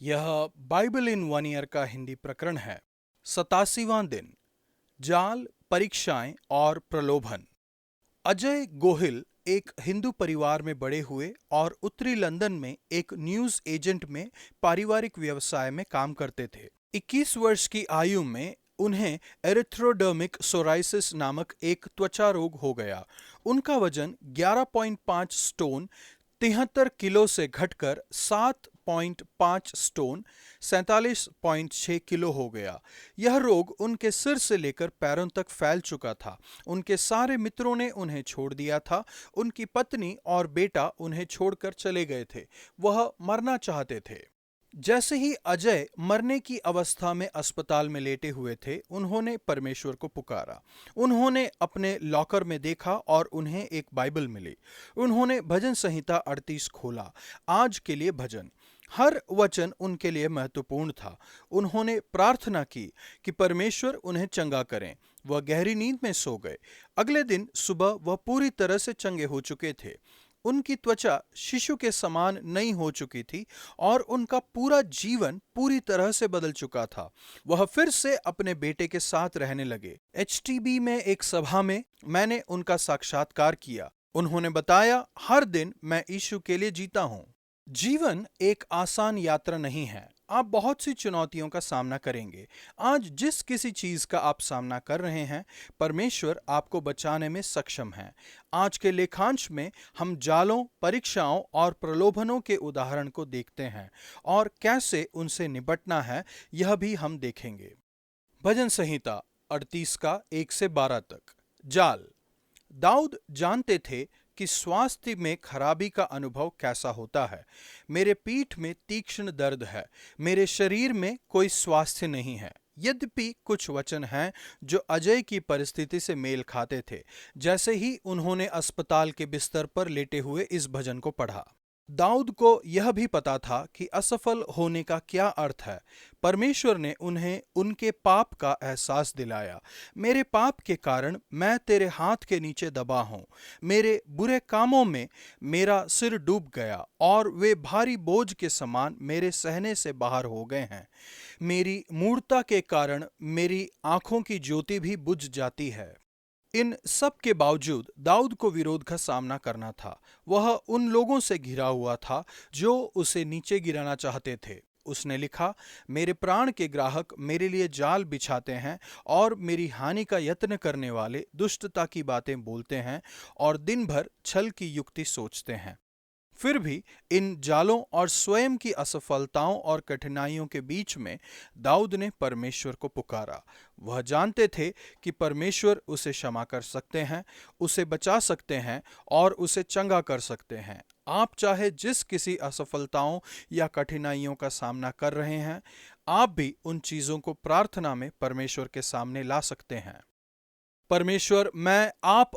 यह Bible in one year का हिंदी प्रकरण है। 87वां दिन, जाल, परीक्षाएं और प्रलोभन। अजय गोहिल एक हिंदू परिवार में बड़े हुए और उत्तरी लंदन में एक न्यूज एजेंट में पारिवारिक व्यवसाय में काम करते थे। 21 वर्ष की आयु में उन्हें एरिथ्रोडर्मिक सोराइसिस नामक एक त्वचा रोग हो गया। उनका वजन 11.5 स्टोन 73 किलो से घटकर 7.5 स्टोन 47.6 किलो हो गया। यह रोग उनके सिर से लेकर पैरों तक फैल चुका था। उनके सारे मित्रों ने उन्हें छोड़ दिया था। उनकी पत्नी और बेटा उन्हें छोड़कर चले गए थे। वह मरना चाहते थे। जैसे ही अजय मरने की अवस्था में अस्पताल में लेटे हुए थे, उन्होंने परमेश्वर को पुकारा। उन्होंने अपने लॉकर में देखा और उन्हें एक बाइबल मिली। उन्होंने भजन संहिता 38 खोला। आज के लिए भजन, हर वचन उनके लिए महत्वपूर्ण था। उन्होंने प्रार्थना की कि परमेश्वर उन्हें चंगा करें। वह गहरी नींद में सो गए। अगले दिन सुबह वह पूरी तरह से चंगे हो चुके थे। उनकी त्वचा शिशु के समान नई हो चुकी थी और उनका पूरा जीवन पूरी तरह से बदल चुका था। वह फिर से अपने बेटे के साथ रहने लगे। एचटीबी में एक सभा में मैंने उनका साक्षात्कार किया। उन्होंने बताया, हर दिन मैं यीशु के लिए जीता हूं। जीवन एक आसान यात्रा नहीं है। आप बहुत सी चुनौतियों का सामना करेंगे। आज जिस किसी चीज का आप सामना कर रहे हैं, परमेश्वर आपको बचाने में सक्षम है। आज के लेखांश में हम जालों, परीक्षाओं और प्रलोभनों के उदाहरण को देखते हैं और कैसे उनसे निपटना है, यह भी हम देखेंगे। भजन संहिता 38 का 1 से 12 तक। जाल। दाऊद जानते थे कि स्वास्थ्य में खराबी का अनुभव कैसा होता है। मेरे पीठ में तीक्ष्ण दर्द है, मेरे शरीर में कोई स्वास्थ्य नहीं है। यद्यपि कुछ वचन हैं जो अजय की परिस्थिति से मेल खाते थे। जैसे ही उन्होंने अस्पताल के बिस्तर पर लेटे हुए इस भजन को पढ़ा, दाऊद को यह भी पता था कि असफल होने का क्या अर्थ है। परमेश्वर ने उन्हें उनके पाप का एहसास दिलाया। मेरे पाप के कारण मैं तेरे हाथ के नीचे दबा हूँ। मेरे बुरे कामों में मेरा सिर डूब गया और वे भारी बोझ के समान मेरे सहने से बाहर हो गए हैं। मेरी मूढ़ता के कारण मेरी आंखों की ज्योति भी बुझ जाती है। इन सब के बावजूद दाऊद को विरोध का सामना करना था। वह उन लोगों से घिरा हुआ था जो उसे नीचे गिराना चाहते थे। उसने लिखा, मेरे प्राण के ग्राहक मेरे लिए जाल बिछाते हैं और मेरी हानि का यत्न करने वाले दुष्टता की बातें बोलते हैं और दिन भर छल की युक्ति सोचते हैं। फिर भी इन जालों और स्वयं की असफलताओं और कठिनाइयों के बीच में दाऊद ने परमेश्वर को पुकारा। वह जानते थे कि परमेश्वर उसे क्षमा कर सकते हैं, उसे बचा सकते हैं और उसे चंगा कर सकते हैं। आप चाहे जिस किसी असफलताओं या कठिनाइयों का सामना कर रहे हैं, आप भी उन चीजों को प्रार्थना में परमेश्वर के सामने ला सकते हैं। परमेश्वर, मैं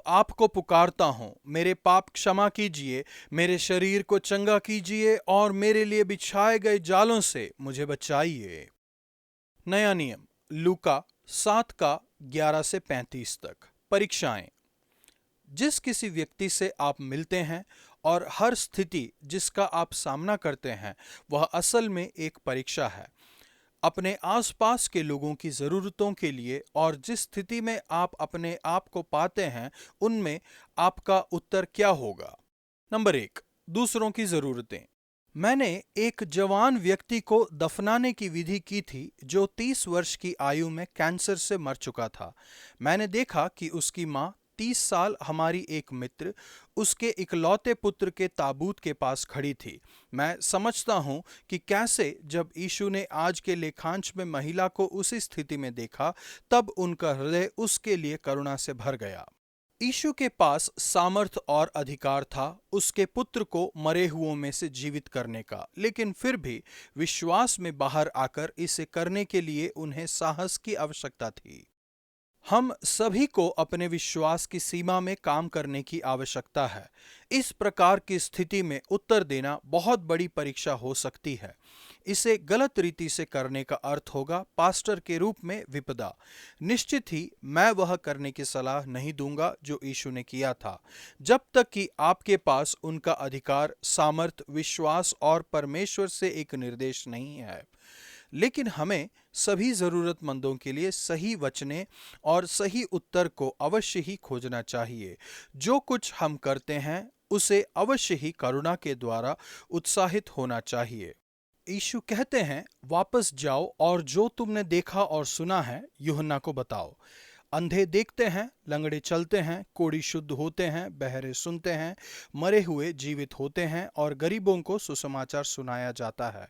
आपको पुकारता हूँ। मेरे पाप क्षमा कीजिए, मेरे शरीर को चंगा कीजिए और मेरे लिए बिछाए गए जालों से मुझे बचाइए। नया नियम, लूका 7 का 11 से 35 तक। परीक्षाएं। जिस किसी व्यक्ति से आप मिलते हैं और हर स्थिति जिसका आप सामना करते हैं, वह असल में एक परीक्षा है। अपने आसपास के लोगों की ज़रूरतों के लिए और जिस स्थिति में आप अपने आप को पाते हैं, उनमें आपका उत्तर क्या होगा। नंबर 1, दूसरों की ज़रूरतें। मैंने एक जवान व्यक्ति को दफनाने की विधि की थी जो 30 वर्ष की आयु में कैंसर से मर चुका था। मैंने देखा कि उसकी माँ 30 साल हमारी एक मित्र उसके इकलौते पुत्र के ताबूत के पास खड़ी थी। मैं समझता हूँ कि कैसे जब यीशु ने आज के लेखांश में महिला को उसी स्थिति में देखा, तब उनका हृदय उसके लिए करुणा से भर गया। यीशु के पास सामर्थ और अधिकार था उसके पुत्र को मरे हुओं में से जीवित करने का, लेकिन फिर भी विश्वास में बाहर आकर इसे करने के लिए उन्हें साहस की आवश्यकता थी। हम सभी को अपने विश्वास की सीमा में काम करने की आवश्यकता है। इस प्रकार की स्थिति में उत्तर देना बहुत बड़ी परीक्षा हो सकती है। इसे गलत रीति से करने का अर्थ होगा पास्टर के रूप में विपदा। निश्चित ही मैं वह करने की सलाह नहीं दूंगा जो यीशु ने किया था, जब तक कि आपके पास उनका अधिकार, सामर्थ, विश्वास और परमेश्वर से एक निर्देश नहीं है। लेकिन हमें सभी जरूरतमंदों के लिए सही वचने और सही उत्तर को अवश्य ही खोजना चाहिए। जो कुछ हम करते हैं उसे अवश्य ही करुणा के द्वारा उत्साहित होना चाहिए। यीशु कहते हैं, वापस जाओ और जो तुमने देखा और सुना है यूहन्ना को बताओ। अंधे देखते हैं, लंगड़े चलते हैं, कोढ़ी शुद्ध होते हैं, बहरे सुनते हैं, मरे हुए जीवित होते हैं और गरीबों को सुसमाचार सुनाया जाता है।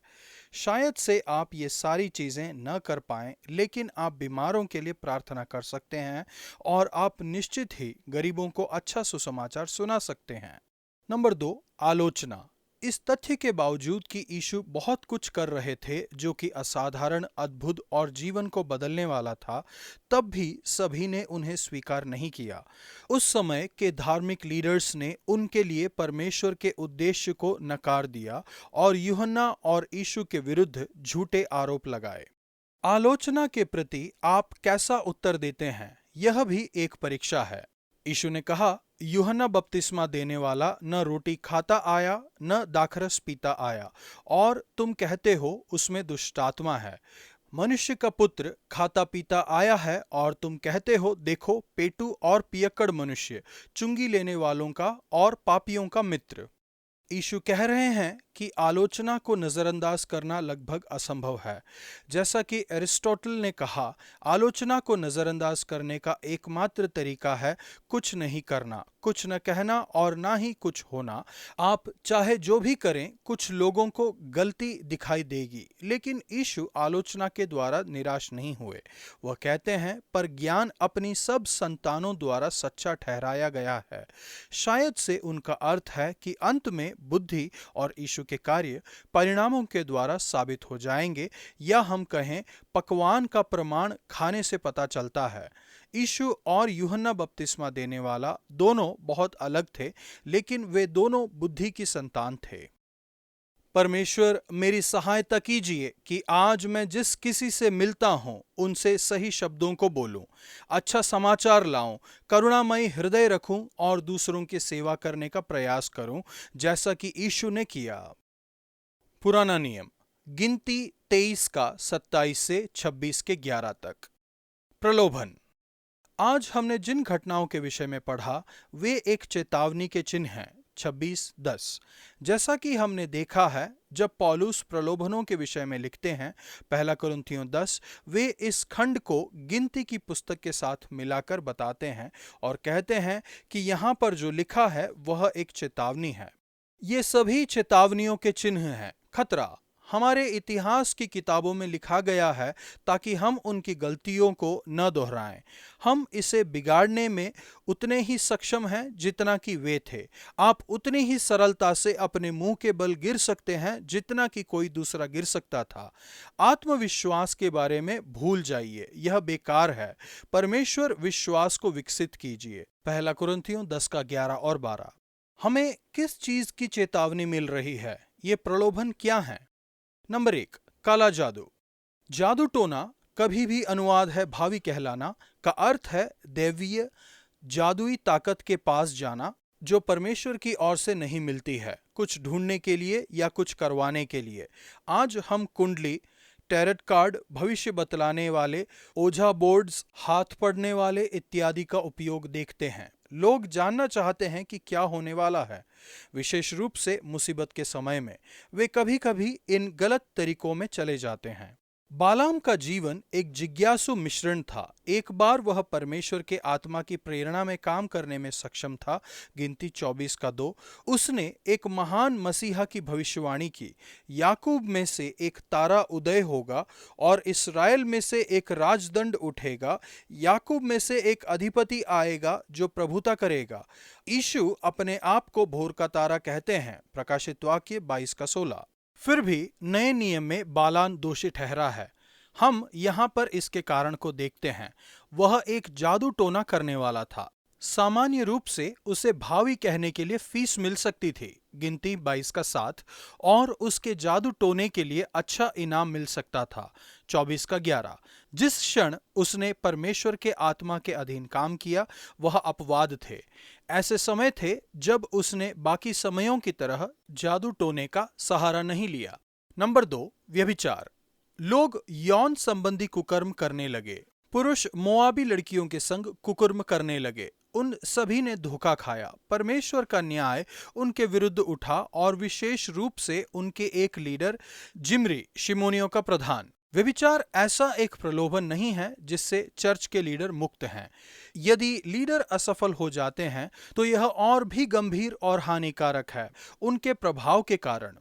शायद से आप ये सारी चीजें न कर पाएं, लेकिन आप बीमारों के लिए प्रार्थना कर सकते हैं और आप निश्चित ही गरीबों को अच्छा सुसमाचार सुना सकते हैं। नंबर 2, आलोचना। इस तथ्य के बावजूद कि यीशु बहुत कुछ कर रहे थे जो कि असाधारण, अद्भुत और जीवन को बदलने वाला था, तब भी सभी ने उन्हें स्वीकार नहीं किया। उस समय के धार्मिक लीडर्स ने उनके लिए परमेश्वर के उद्देश्य को नकार दिया और यूहन्ना और यीशु के विरुद्ध झूठे आरोप लगाए। आलोचना के प्रति आप कैसा उत्तर देते हैं, यह भी एक परीक्षा है। यीशु ने कहा, यूहन्ना बपतिस्मा देने वाला न रोटी खाता आया न दाखरस पीता आया, और तुम कहते हो उसमें दुष्टात्मा है। मनुष्य का पुत्र खाता पीता आया है और तुम कहते हो देखो पेटू और पियक्कड़ मनुष्य, चुंगी लेने वालों का और पापियों का मित्र। यीशु कह रहे हैं कि आलोचना को नजरअंदाज करना लगभग असंभव है। जैसा कि एरिस्टोटल ने कहा, आलोचना को नजरअंदाज करने का एकमात्र तरीका है कुछ नहीं करना, कुछ न कहना और ना ही कुछ होना। आप चाहे जो भी करें, कुछ लोगों को गलती दिखाई देगी, लेकिन यीशु आलोचना के द्वारा निराश नहीं हुए। वह कहते हैं, पर ज्ञान अपनी सब संतानों द्वारा सच्चा ठहराया गया है। शायद से उनका अर्थ है कि अंत में बुद्धि और यीशु के कार्य परिणामों के द्वारा साबित हो जाएंगे, या हम कहें पकवान का प्रमाण खाने से पता चलता है। यीशु और यूहन्ना बपतिस्मा देने वाला दोनों बहुत अलग थे, लेकिन वे दोनों बुद्धि की संतान थे। परमेश्वर मेरी सहायता कीजिए कि आज मैं जिस किसी से मिलता हूं उनसे सही शब्दों को बोलूं, अच्छा समाचार लाऊं, करुणामयी हृदय रखूं और दूसरों की सेवा करने का प्रयास करूं, जैसा कि यीशु ने किया। पुराना नियम, गिनती 23 का 27 से 26 के 11 तक। प्रलोभन। आज हमने जिन घटनाओं के विषय में पढ़ा वे एक चेतावनी के चिन्ह हैं। 26:10। जैसा कि हमने देखा है, जब पौलुस प्रलोभनों के विषय में लिखते हैं 1 कुरिन्थियों 10, वे इस खंड को गिनती की पुस्तक के साथ मिलाकर बताते हैं और कहते हैं कि यहाँ पर जो लिखा है वह एक चेतावनी है। ये सभी चेतावनियों के चिन्ह हैं। खतरा हमारे इतिहास की किताबों में लिखा गया है ताकि हम उनकी गलतियों को न दोहराएं। हम इसे बिगाड़ने में उतने ही सक्षम हैं जितना कि वे थे। आप उतनी ही सरलता से अपने मुंह के बल गिर सकते हैं जितना कि कोई दूसरा गिर सकता था। आत्मविश्वास के बारे में भूल जाइए, यह बेकार है। परमेश्वर विश्वास को विकसित कीजिए। 1 कुरिन्थियों 10 का 11 और 12। हमें किस चीज की चेतावनी मिल रही है? ये प्रलोभन क्या है? नंबर 1, काला जादू। जादू टोना कभी भी अनुवाद है भावी कहलाना का अर्थ है दैवीय जादुई ताकत के पास जाना जो परमेश्वर की ओर से नहीं मिलती है, कुछ ढूंढने के लिए या कुछ करवाने के लिए। आज हम कुंडली, टैरट कार्ड, भविष्य बतलाने वाले, ओझा बोर्ड्स, हाथ पढ़ने वाले इत्यादि का उपयोग देखते हैं। लोग जानना चाहते हैं कि क्या होने वाला है, विशेष रूप से मुसीबत के समय में। वे कभी कभी इन गलत तरीकों में चले जाते हैं। बालाम का जीवन एक जिज्ञासु मिश्रण था। एक बार वह परमेश्वर के आत्मा की प्रेरणा में काम करने में सक्षम था। गिनती 24 का 2। उसने एक महान मसीहा की भविष्यवाणी की। याकूब में से एक तारा उदय होगा और इस्राएल में से एक राजदंड उठेगा। याकूब में से एक अधिपति आएगा जो प्रभुता करेगा। यीशु अपने आप को भोर का तारा कहते हैं। प्रकाशित वाक्य 22 का 16। फिर भी नए नियम में बालान दोषी ठहरा है। हम यहाँ पर इसके कारण को देखते हैं। वह एक जादू टोना करने वाला था। सामान्य रूप से उसे भावी कहने के लिए फीस मिल सकती थी, गिनती 22 का 7, और उसके जादू टोने के लिए अच्छा इनाम मिल सकता था, 24 का 11। जिस क्षण उसने परमेश्वर के आत्मा के अधीन काम किया वह अपवाद थे। ऐसे समय थे जब उसने बाकी समयों की तरह जादू टोने का सहारा नहीं लिया। नंबर 2, व्यभिचार। लोग यौन संबंधी कुकर्म करने लगे। पुरुष मोआबी लड़कियों के संग कुकर्म करने लगे। उन सभी ने धोखा खाया। परमेश्वर का न्याय उनके विरुद्ध उठा और विशेष रूप से उनके एक लीडर जिम्री, शिमोनियों का प्रधान। व्यभिचार ऐसा एक प्रलोभन नहीं है जिससे चर्च के लीडर मुक्त हैं। यदि लीडर असफल हो जाते हैं तो यह और भी गंभीर और हानिकारक है, उनके प्रभाव के कारण।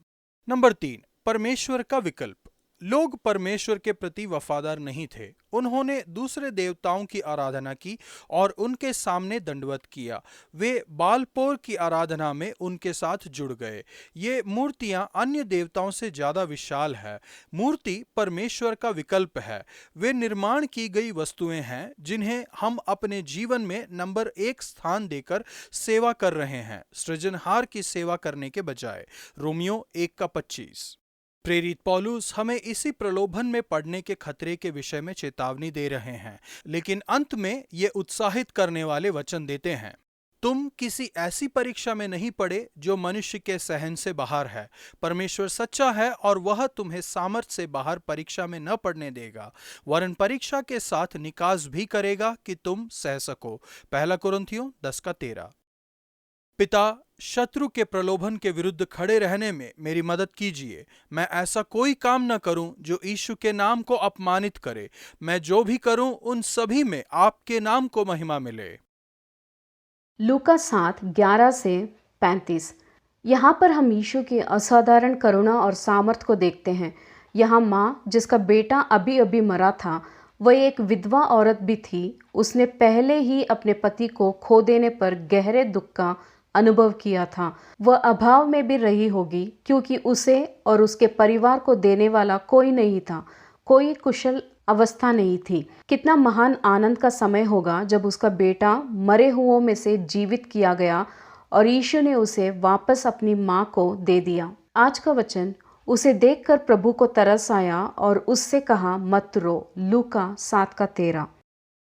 नंबर 3, परमेश्वर का विकल्प। लोग परमेश्वर के प्रति वफादार नहीं थे। उन्होंने दूसरे देवताओं की आराधना की और उनके सामने दंडवत किया। वे बालपोर की आराधना में उनके साथ जुड़ गए। ये मूर्तियां अन्य देवताओं से ज्यादा विशाल है। मूर्ति परमेश्वर का विकल्प है। वे निर्माण की गई वस्तुएं हैं जिन्हें हम अपने जीवन में नंबर 1 स्थान देकर सेवा कर रहे हैं, सृजनहार की सेवा करने के बजाय। रोमियो 1 का 25। प्रेरित पौलुस हमें इसी प्रलोभन में पड़ने के खतरे के विषय में चेतावनी दे रहे हैं, लेकिन अंत में ये उत्साहित करने वाले वचन देते हैं। तुम किसी ऐसी परीक्षा में नहीं पड़े जो मनुष्य के सहन से बाहर है। परमेश्वर सच्चा है और वह तुम्हें सामर्थ्य से बाहर परीक्षा में न पड़ने देगा, वरन परीक्षा के साथ निकास भी करेगा कि तुम सह सको। पहला कुरिन्थियों 10 का 13। पिता, शत्रु के प्रलोभन के विरुद्ध खड़े रहने में मेरी मदद कीजिए। मैं ऐसा कोई काम न करूं जो यीशु के नाम को अपमानित करे। मैं जो भी करूं उन सभी में आपके नाम को महिमा मिले। लूका 7:11 से 35। यहाँ पर हम यीशु की असाधारण करुणा और सामर्थ को देखते हैं। यहाँ माँ, जिसका बेटा अभी अभी मरा था, वह एक विधवा औरत भी थी। उसने पहले ही अपने पति को खो देने पर गहरे दुख का अनुभव किया था। वह अभाव में भी रही होगी क्योंकि उसे और उसके परिवार को देने वाला कोई नहीं था, कोई कुशल अवस्था नहीं थी। कितना महान आनंद का समय होगा जब उसका बेटा मरे हुओं में से जीवित किया गया और यीशु ने उसे वापस अपनी माँ को दे दिया। आज का वचन, उसे देखकर प्रभु को तरस आया और उससे कहा, मत रो। लूका 7 का 13।